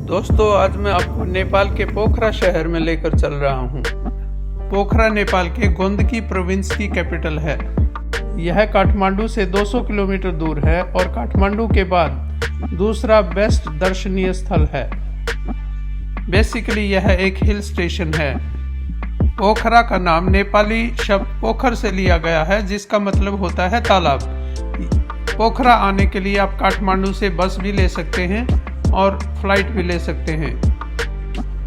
दोस्तों, आज मैं आपको नेपाल के पोखरा शहर में लेकर चल रहा हूँ। पोखरा नेपाल के गोंदकी प्रोविंस की कैपिटल है। यह काठमांडू से 200 किलोमीटर दूर है और काठमांडू के बाद दूसरा बेस्ट दर्शनीय स्थल है। बेसिकली यह एक हिल स्टेशन है। पोखरा का नाम नेपाली शब्द पोखर से लिया गया है, जिसका मतलब होता है तालाब। पोखरा आने के लिए आप काठमांडू से बस भी ले सकते हैं और फ्लाइट भी ले सकते हैं।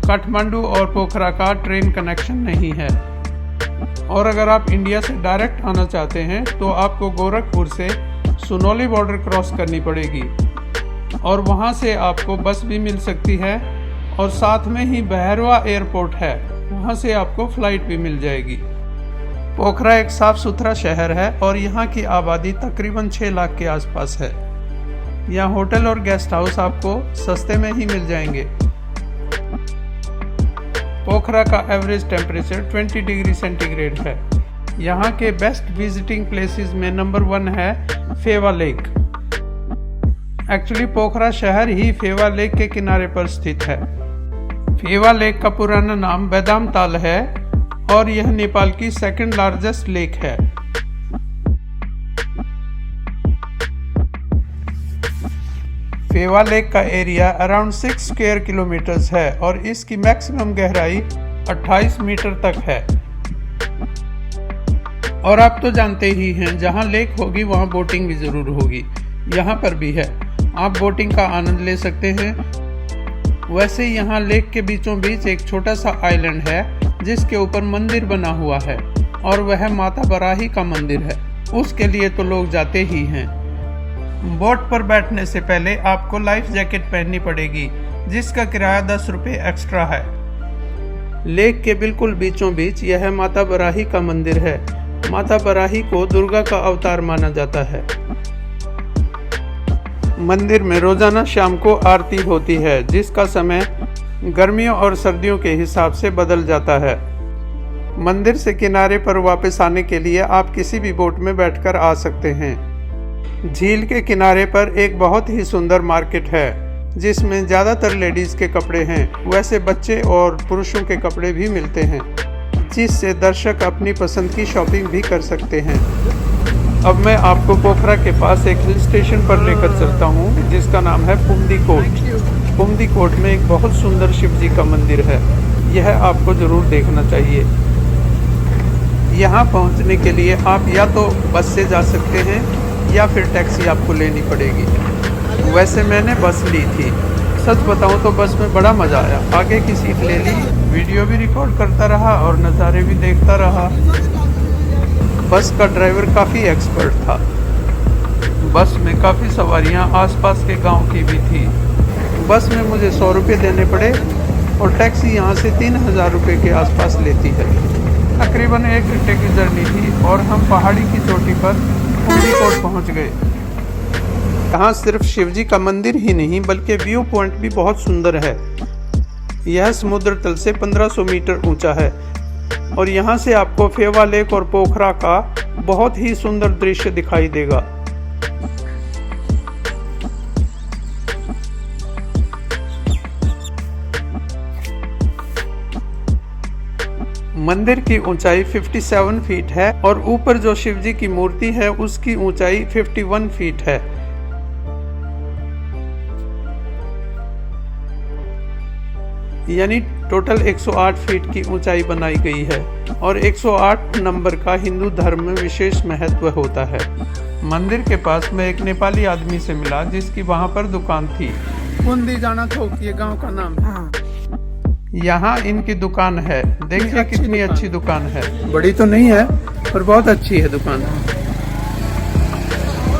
काठमांडू और पोखरा का ट्रेन कनेक्शन नहीं है। और अगर आप इंडिया से डायरेक्ट आना चाहते हैं तो आपको गोरखपुर से सुनौली बॉर्डर क्रॉस करनी पड़ेगी और वहां से आपको बस भी मिल सकती है और साथ में ही बहरवा एयरपोर्ट है, वहां से आपको फ्लाइट भी मिल जाएगी। पोखरा एक साफ सुथरा शहर है और यहाँ की आबादी तकरीबन 6 लाख के आसपास है। यहाँ होटल और गेस्ट हाउस आपको सस्ते में ही मिल जाएंगे। पोखरा का एवरेज टेम्परेचर 20 डिग्री सेंटीग्रेड है। यहाँ के बेस्ट विजिटिंग प्लेसेस में नंबर 1 है फेवा लेक। एक्चुअली पोखरा शहर ही फेवा लेक के किनारे पर स्थित है। फेवा लेक का पुराना नाम बेदाम ताल है और यह नेपाल की सेकंड लार्जेस्ट लेक है। फेवा लेक का एरिया अराउंड 6 स्क्वायर किलोमीटर्स है और इसकी मैक्सिमम गहराई 28 मीटर तक है। और आप तो जानते ही हैं, जहां लेक होगी वहां बोटिंग भी जरूर होगी। यहाँ पर भी है, आप बोटिंग का आनंद ले सकते हैं। वैसे यहाँ लेक के बीचों बीच एक छोटा सा आइलैंड है जिसके ऊपर मंदिर बना हुआ है और वह माता बराही का मंदिर है। उसके लिए तो लोग जाते ही हैं। बोट पर बैठने से पहले आपको लाइफ जैकेट पहननी पड़ेगी, जिसका किराया 10 रुपये एक्स्ट्रा है। लेक के बिल्कुल बीचों बीच यह माता बराही का मंदिर है। माता बराही को दुर्गा का अवतार माना जाता है। मंदिर में रोजाना शाम को आरती होती है, जिसका समय गर्मियों और सर्दियों के हिसाब से बदल जाता है। मंदिर से किनारे पर वापस आने के लिए आप किसी भी बोट में बैठकर आ सकते हैं। झील के किनारे पर एक बहुत ही सुंदर मार्केट है, जिसमें ज़्यादातर लेडीज़ के कपड़े हैं। वैसे बच्चे और पुरुषों के कपड़े भी मिलते हैं, जिससे दर्शक अपनी पसंद की शॉपिंग भी कर सकते हैं। अब मैं आपको पोखरा के पास एक हिल स्टेशन पर लेकर चलता हूँ, जिसका नाम है पुमदी कोट। पुमदी कोट में एक बहुत सुंदर शिव जी का मंदिर है। यह आपको ज़रूर देखना चाहिए। यहाँ पहुँचने के लिए आप या तो बस से जा सकते हैं या फिर टैक्सी आपको लेनी पड़ेगी। वैसे मैंने बस ली थी। सच बताऊं तो बस में बड़ा मज़ा आया। आगे की सीट ले ली, वीडियो भी रिकॉर्ड करता रहा और नज़ारे भी देखता रहा। बस का ड्राइवर काफ़ी एक्सपर्ट था। बस में काफ़ी सवारियां आसपास के गांव की भी थी। बस में मुझे 100 रुपये देने पड़े और टैक्सी यहाँ से 3000 रुपये के आसपास लेती है। तकरीबन 1 घंटे की जर्नी थी और हम पहाड़ी की चोटी पर पुमदी कोट पहुँच गए। यहाँ सिर्फ शिवजी का मंदिर ही नहीं बल्कि व्यू पॉइंट भी बहुत सुंदर है। यह समुद्र तल से 1500 मीटर ऊंचा है और यहाँ से आपको फेवा लेक और पोखरा का बहुत ही सुंदर दृश्य दिखाई देगा। मंदिर की ऊंचाई 57 फीट है और ऊपर जो शिवजी की मूर्ति है उसकी ऊंचाई 51 फीट है। यानी टोटल 108 फीट की ऊंचाई बनाई गई है और 108 नंबर का हिंदू धर्म में विशेष महत्व होता है। मंदिर के पास में एक नेपाली आदमी से मिला जिसकी वहां पर दुकान थी। पुंदी जाना थोक, ये गांव का नाम है। यहाँ इनकी दुकान है। देखिए कितनी अच्छी दुकान है। बड़ी तो नहीं है पर बहुत अच्छी है दुकान।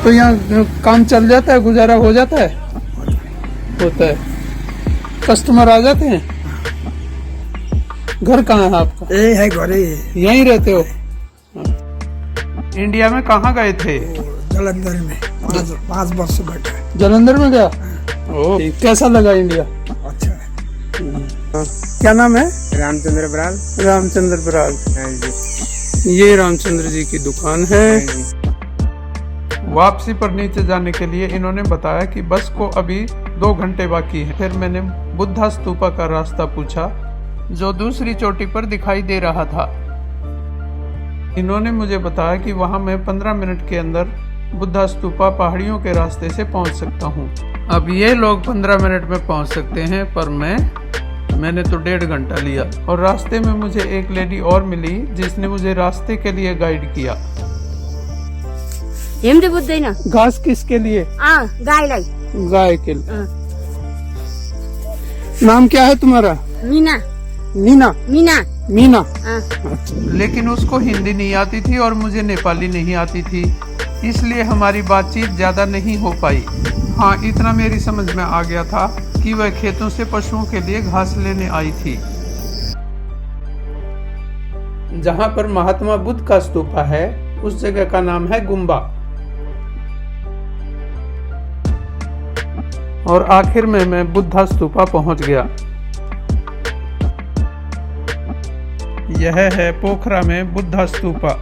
तो यहाँ काम चल जाता है, गुजारा हो जाता है, होता है, कस्टमर आ जाते हैं। घर कहाँ है आपका? ये है घर, यहीं रहते हो? इंडिया में कहाँ गए थे? जलंधर में 5 वर्ष बैठा है। जलंधर में गया? ओह, कैसा लगा इंडिया? अच्छा है। क्या नाम है? रामचंद्र बराल। रामचंद्र बराल। हाँ जी। ये रामचंद्र जी की दुकान है। वापसी पर नीचे जाने के लिए इन्होंने बताया कि बस को अभी 2 घंटे बाकी है। फिर मैंने बुद्धा स्तूपा का रास्ता पूछा जो दूसरी चोटी पर दिखाई दे रहा था। इन्होंने मुझे बताया कि वहां मैं 15 मिनट के अंदर बुद्धा स्तूपा पहाड़ियों के रास्ते से पहुंच सकता हूं। अब ये लोग 15 मिनट में पहुंच सकते हैं, पर मैंने तो 1.5 घंटा लिया। और रास्ते में मुझे एक लेडी और मिली जिसने मुझे रास्ते के लिए गाइड किया। हिँड्दै बुझ्दैन। घास किसके लिए? गाईलाई। गाय के लिए। नाम क्या है तुम्हारा? मीना। मीना? मीना। मीना। लेकिन उसको हिंदी नहीं आती थी और मुझे नेपाली नहीं आती थी, इसलिए हमारी बातचीत ज्यादा नहीं हो पाई। हाँ, इतना मेरी समझ में आ गया था कि वह खेतों से पशुओं के लिए घास लेने आई थी। जहाँ पर महात्मा बुद्ध का स्तूपा है उस जगह का नाम है गुम्बा। और आखिर में मैं बुद्धा स्तूपा पहुंच गया। यह है पोखरा में बुद्धा स्तूपा।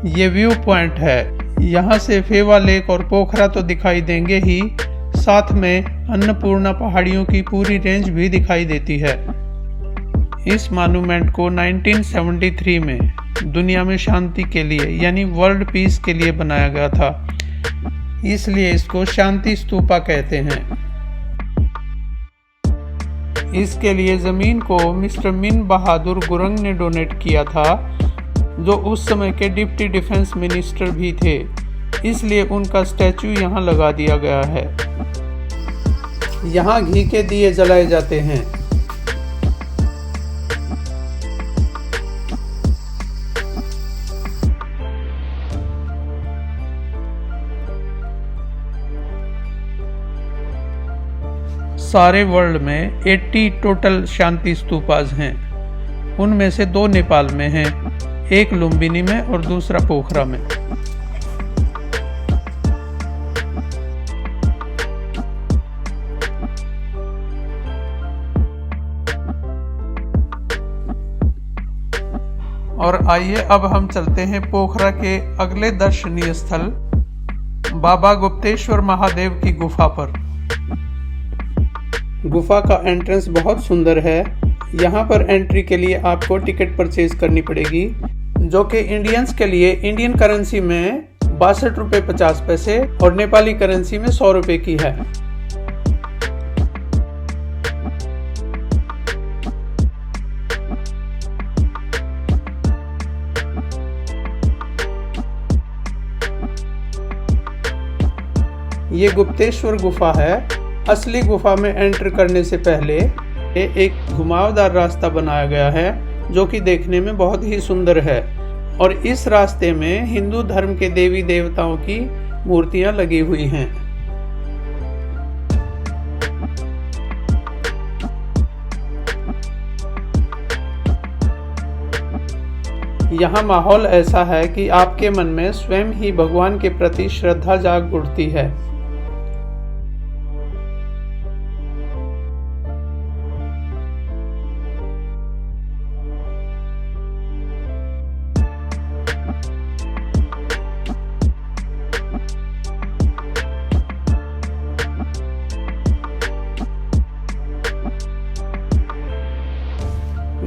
ये व्यू पॉइंट है। यहाँ से फेवा लेक और पोखरा तो दिखाई देंगे ही, साथ में अन्नपूर्णा पहाड़ियों की पूरी रेंज भी दिखाई देती है। इस मॉन्यूमेंट को 1973 में दुनिया में शांति के लिए यानी वर्ल्ड पीस के लिए बनाया गया था, इसलिए इसको शांति स्तूपा कहते हैं। इसके लिए जमीन को मिस्टर मिन बहादुर गुरंग ने डोनेट किया था, जो उस समय के डिप्टी डिफेंस मिनिस्टर भी थे, इसलिए उनका स्टैचू यहाँ लगा दिया गया है। यहाँ घी के दिए जलाए जाते हैं। सारे वर्ल्ड में 80 टोटल शांति स्तूपास हैं। उनमें से 2 नेपाल में हैं, एक लुम्बिनी में और दूसरा पोखरा में। और आइए अब हम चलते हैं पोखरा के अगले दर्शनीय स्थल बाबा गुप्तेश्वर महादेव की गुफा पर। गुफा का एंट्रेंस बहुत सुंदर है। यहाँ पर एंट्री के लिए आपको टिकट परचेज करनी पड़ेगी, जो कि इंडियंस के लिए इंडियन करेंसी में 62 रुपये 50 पैसे और नेपाली करेंसी में 100 रुपये की है। ये गुप्तेश्वर गुफा है। असली गुफा में एंटर करने से पहले एक घुमावदार रास्ता बनाया गया है, जो कि देखने में बहुत ही सुंदर है। और इस रास्ते में हिंदू धर्म के देवी देवताओं की मूर्तियां लगी हुई हैं। यहाँ माहौल ऐसा है कि आपके मन में स्वयं ही भगवान के प्रति श्रद्धा जाग उठती है।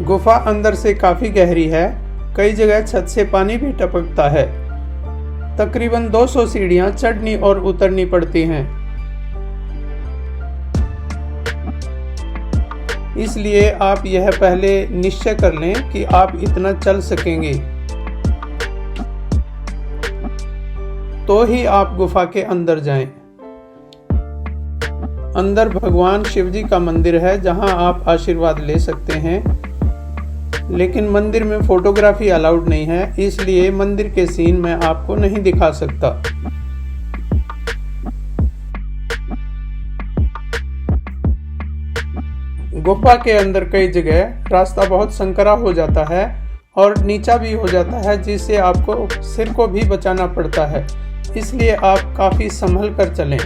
गुफा अंदर से काफी गहरी है। कई जगह छत से पानी भी टपकता है। तकरीबन 200 सीढ़ियां चढ़नी और उतरनी पड़ती हैं। इसलिए आप यह पहले निश्चय कर लें कि आप इतना चल सकेंगे, तो ही आप गुफा के अंदर जाएं। अंदर भगवान शिव जी का मंदिर है, जहां आप आशीर्वाद ले सकते हैं। लेकिन मंदिर में फोटोग्राफी अलाउड नहीं है, इसलिए मंदिर के सीन मैं आपको नहीं दिखा सकता। गुफा के अंदर कई जगह रास्ता बहुत संकरा हो जाता है और नीचा भी हो जाता है, जिससे आपको सिर को भी बचाना पड़ता है। इसलिए आप काफी संभल कर चलें।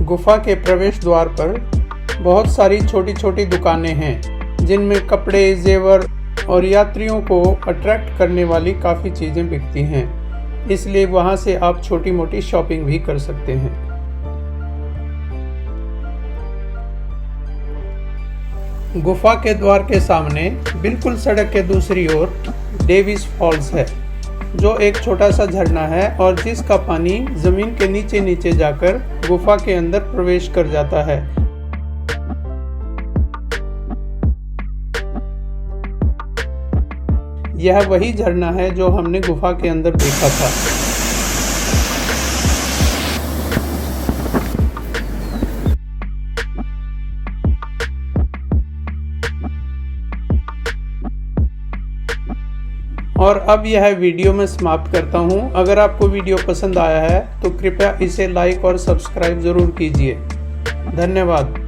गुफा के प्रवेश द्वार पर बहुत सारी छोटी छोटी दुकानें हैं जिनमें कपड़े, जेवर और यात्रियों को अट्रैक्ट करने वाली काफ़ी चीज़ें बिकती हैं, इसलिए वहाँ से आप छोटी मोटी शॉपिंग भी कर सकते हैं। गुफा के द्वार के सामने बिल्कुल सड़क के दूसरी ओर डेविस फॉल्स है, जो एक छोटा सा झरना है और जिसका पानी जमीन के नीचे नीचे जाकर गुफा के अंदर प्रवेश कर जाता है। यह वही झरना है जो हमने गुफा के अंदर देखा था। और अब यह वीडियो मैं समाप्त करता हूं। अगर आपको वीडियो पसंद आया है तो कृपया इसे लाइक और सब्सक्राइब जरूर कीजिए। धन्यवाद।